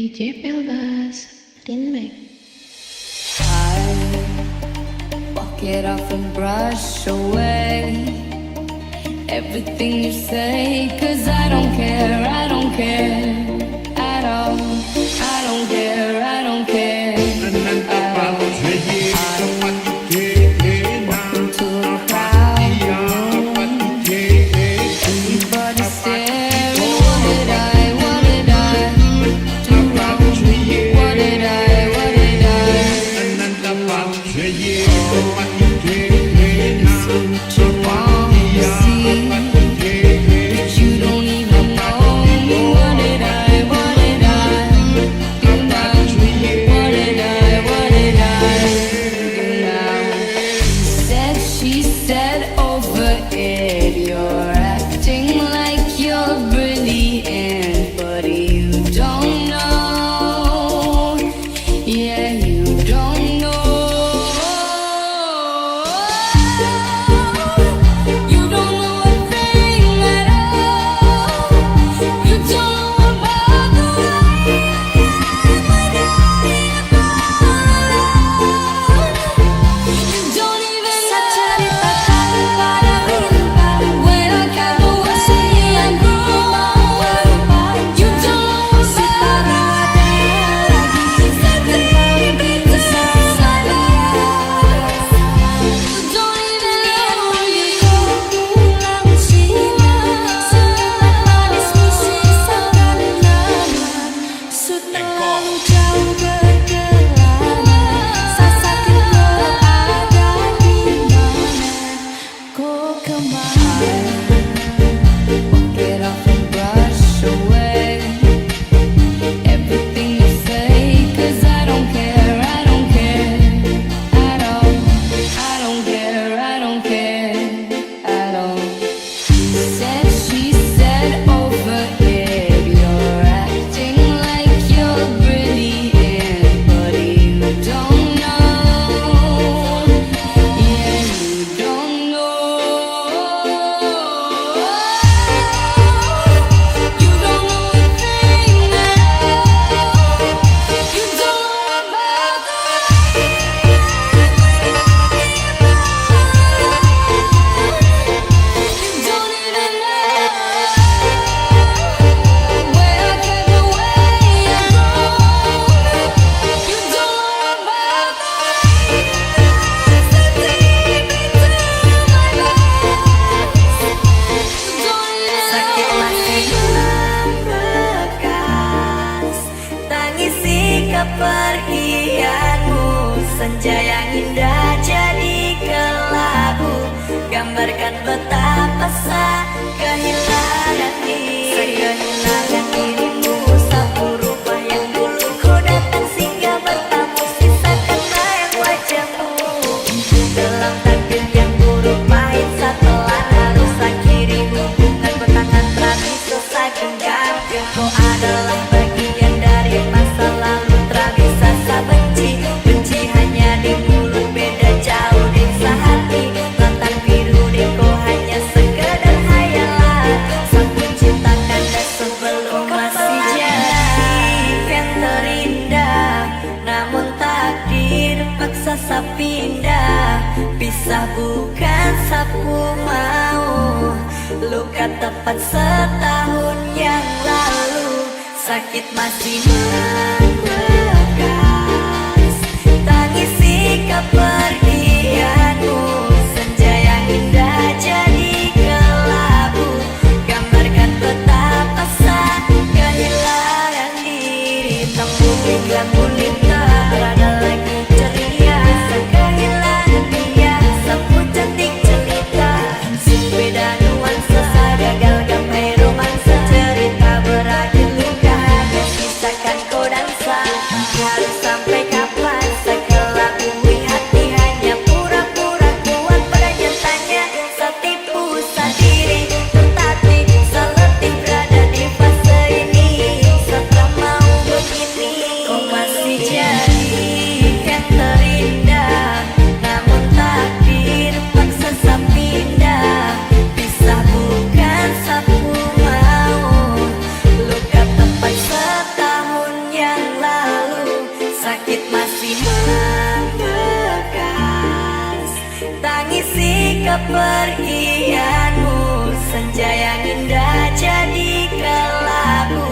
DJ Pelbas, Rinmek. I walk it off and brush away everything you say, 'cause I don't care at all. I don't care at all. Walk into a crowd, everybody staring. What did I do wrong? What did I? Kepergianmu, senja yang indah jadi kelabu, gambarkan betapa kehilangan dirimu. Satu rupa yang dulu ku datang singgah bertamu, sisa kenang wajahmu. Dalam takdir yang buruk pahit setelah harus akhirimu, hubungan bertangan terakhir selesai genggam. Kau adalah bagian dari masa lalu. Benci hanya di mulut, beda jauh di sehati. Lantang biru di kau hanya sekedar hayalan. Satu cinta kandas sebelum masih jadi yang terindah. Namun takdir paksa sa pindah. Pisah bukan sapu mau. Luka tepat setahun yang lalu. Sakit masih membekas. Tangisi kepergianmu, senja yang indah jadi kelabu, gambarkan betapa kehilangan diri. Tembung hingga gulita berada lagi ceria, kehilangan dia sapu cantik jelita. Beda nuansa gagal gapai romansa, cerita berakhir luka, sisakan kau dansa. Harus sampai kapan sekelabui hati hanya pura-pura kuat pada nyatanya. Setipu sendiri tertatih seletih berada di fase ini. Setelah mau begini kau masih jauh. sakit masih membekas. Tangisi kepergianmu, senja yang indah jadi kelabu,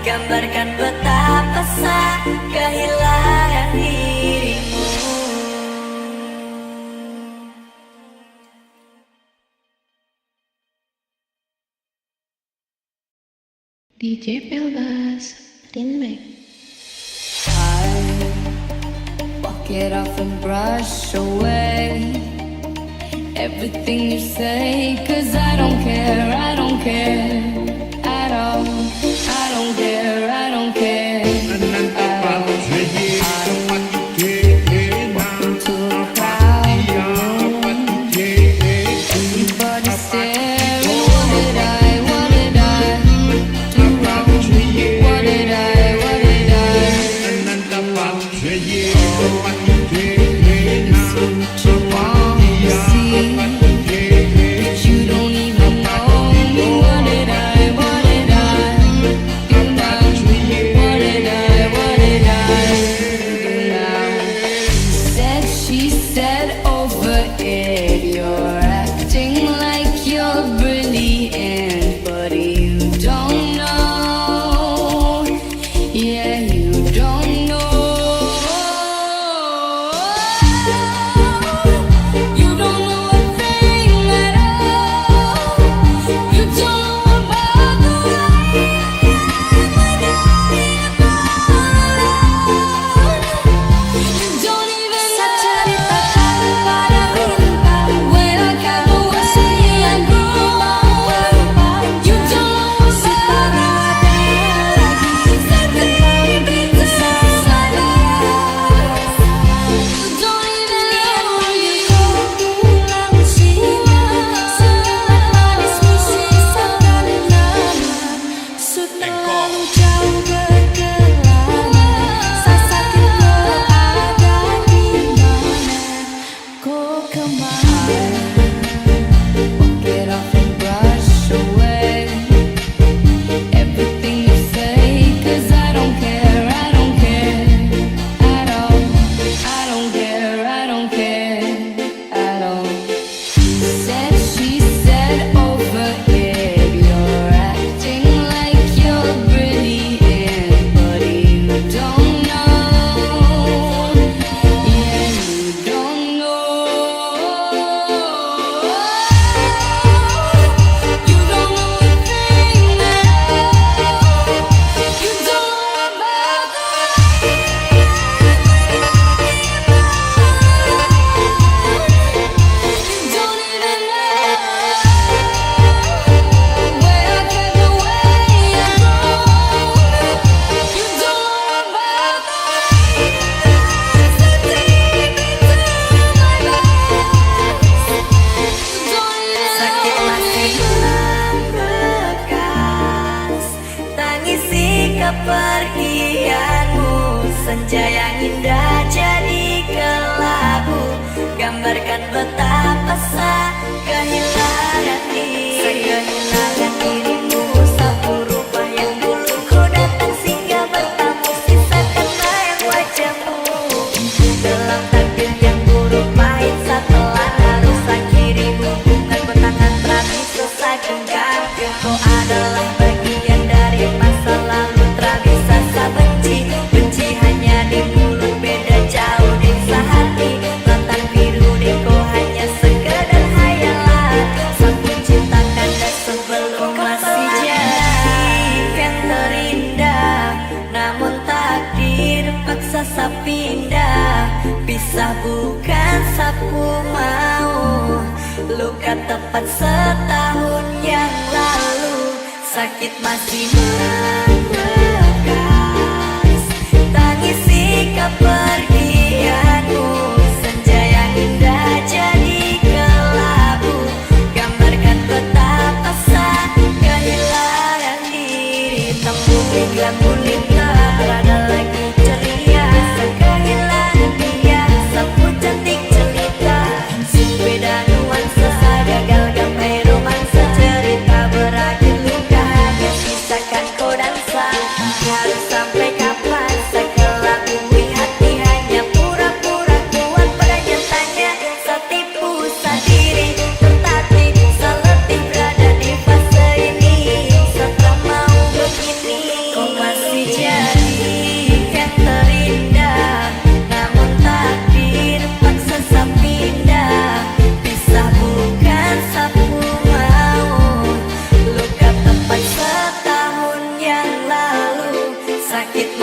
gambarkan betapa sakit kehilangan dirimu. DJ Pelbas, Rinmek. Walk it off and brush away everything you say, 'cause I don't care at all. I don't care at all. Walking to a crowd room, everybody staring. What did I do wrong? What did I kepergianmu, senja yang indah jadi kelabu, gambarkan betapa sakit kehilangan dirimu. Satu rupa yang dulu kau datang singgah bertamu, sisa kenang wajahmu. Dalam takdir yang buruk pahit setelah harus akhirimu, bukan bentangan terakhir selesai genggam. Kau adalah bagian dari masa lalu, tak bisa saya benci hanya di mulut, beda jauh di sehati. Lautan biru di kau hanya sekedar hayalan, sapu cinta kandas sebelum masih jadi yang terindah. Namun takdir paksa saya pindah, pisah bukan sapu mau. Luka tepat setahun yang lalu, sakit masih membekas. Tangisi kepergianmu, senja yang indah jadi kelabu, gambarkan betapa sakit kehilangan diri. Tembung hingga kulit tak berada lagi ceria, kehilangan dia sapu cantik cerita. Beda nuansa gagal gapai romansa, cerita berakhir luka, hanya sisakan kau dan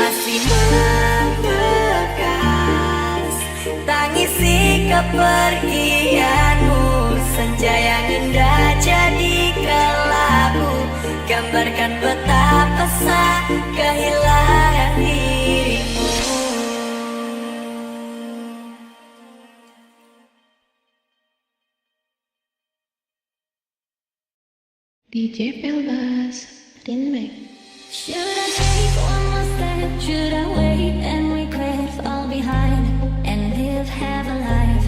masih membekas. Tangisi kepergianmu, senja yang indah jadi kelabu, gambarkan betapa sakit kehilangan dirimu. DJ Pelbas, Rinmek. Should I take one more step? Should I wait and regret all behind and live, have a life?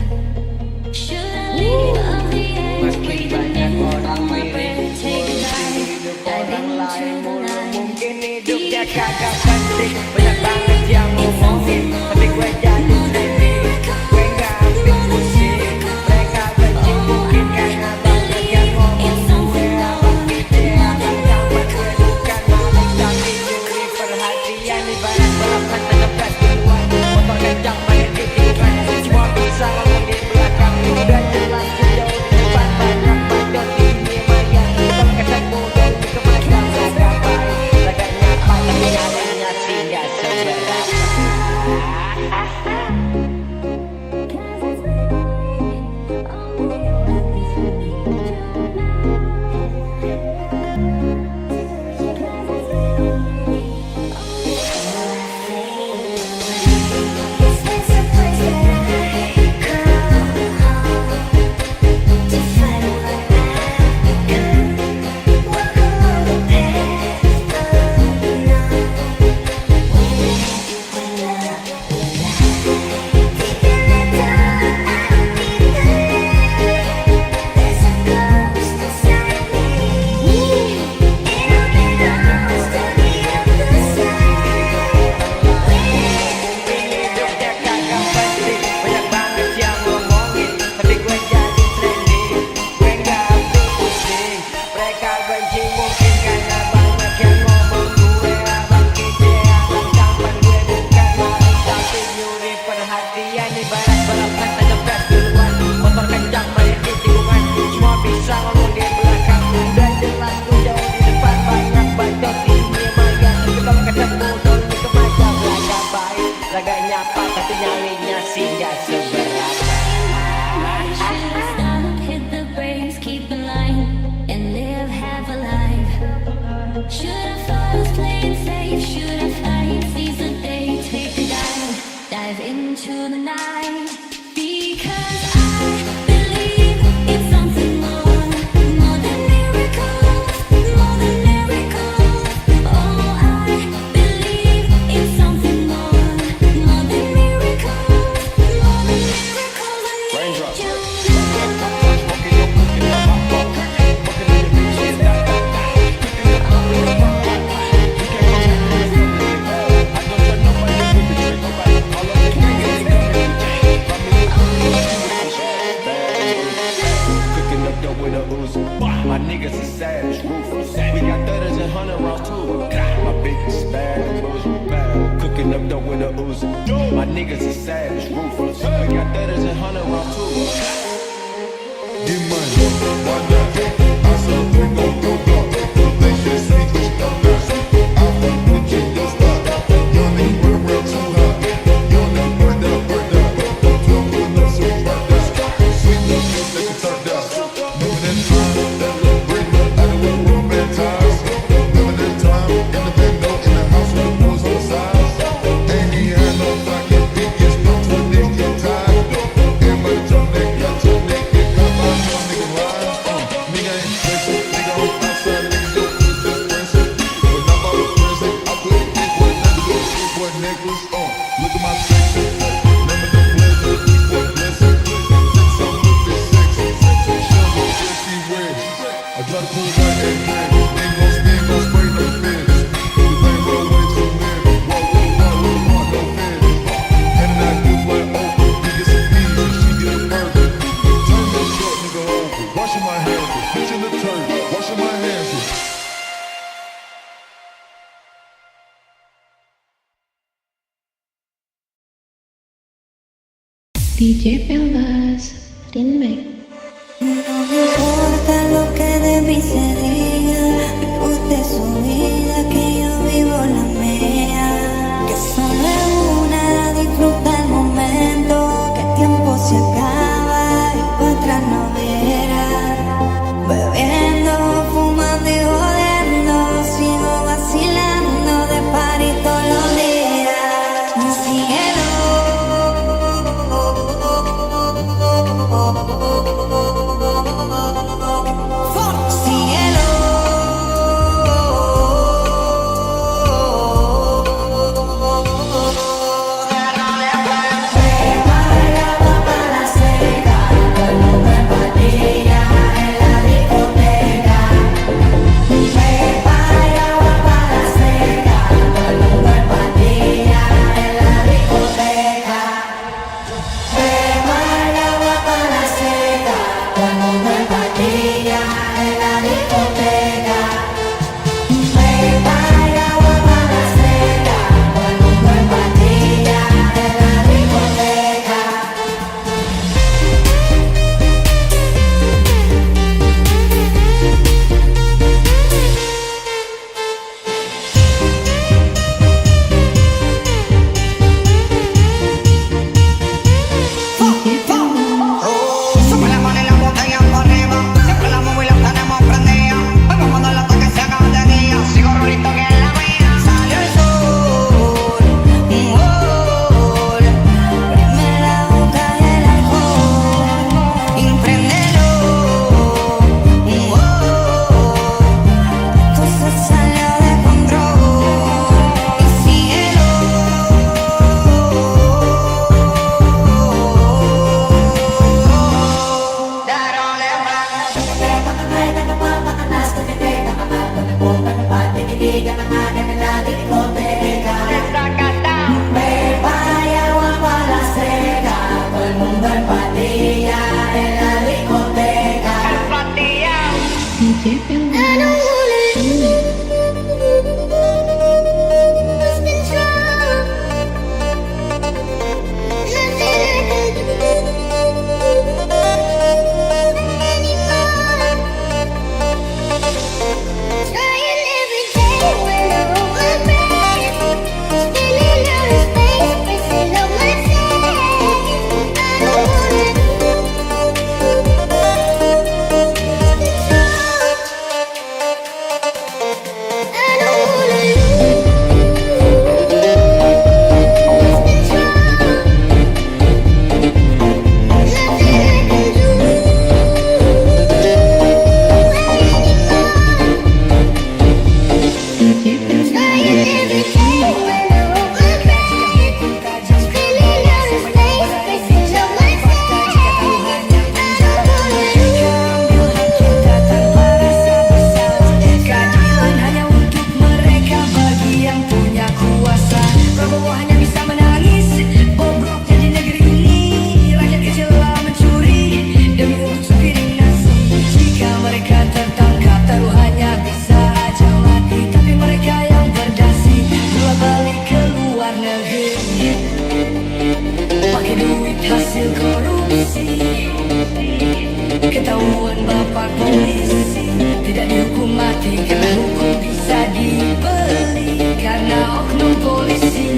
Should I leave on the edge, breathing in on my breath, take a dive, dive into the night? Mungkin hidupnya kagak penting, banyak banget yang ngomongin, tapi gue jadi trending. Gue gak ambil pusing, mereka benci mungkin karena banyak yang ngomong. Gue abang ide, abang campur, gue bukan maling, tapi curi perhatian. Ibarat balapan tetap gas duluan, motor kencang banyak tikungan, semua bisa ngomong di belakang. Udah jelas jauh di depan, banyak bacot ini maya, hitam kesan bodoh di kemajang. Agak baik, laganya apa, tapi nyalinya sih gak seberapa. DJ Pelbas, Rinmek. No me importa lo que de mí se diga, vive usted su vida, que yo vivo la mía. Que pakai duit hasil korupsi, ketahuan bapak polisi, tidak dihukum mati karena hukum bisa dibeli, karena oknum polisi.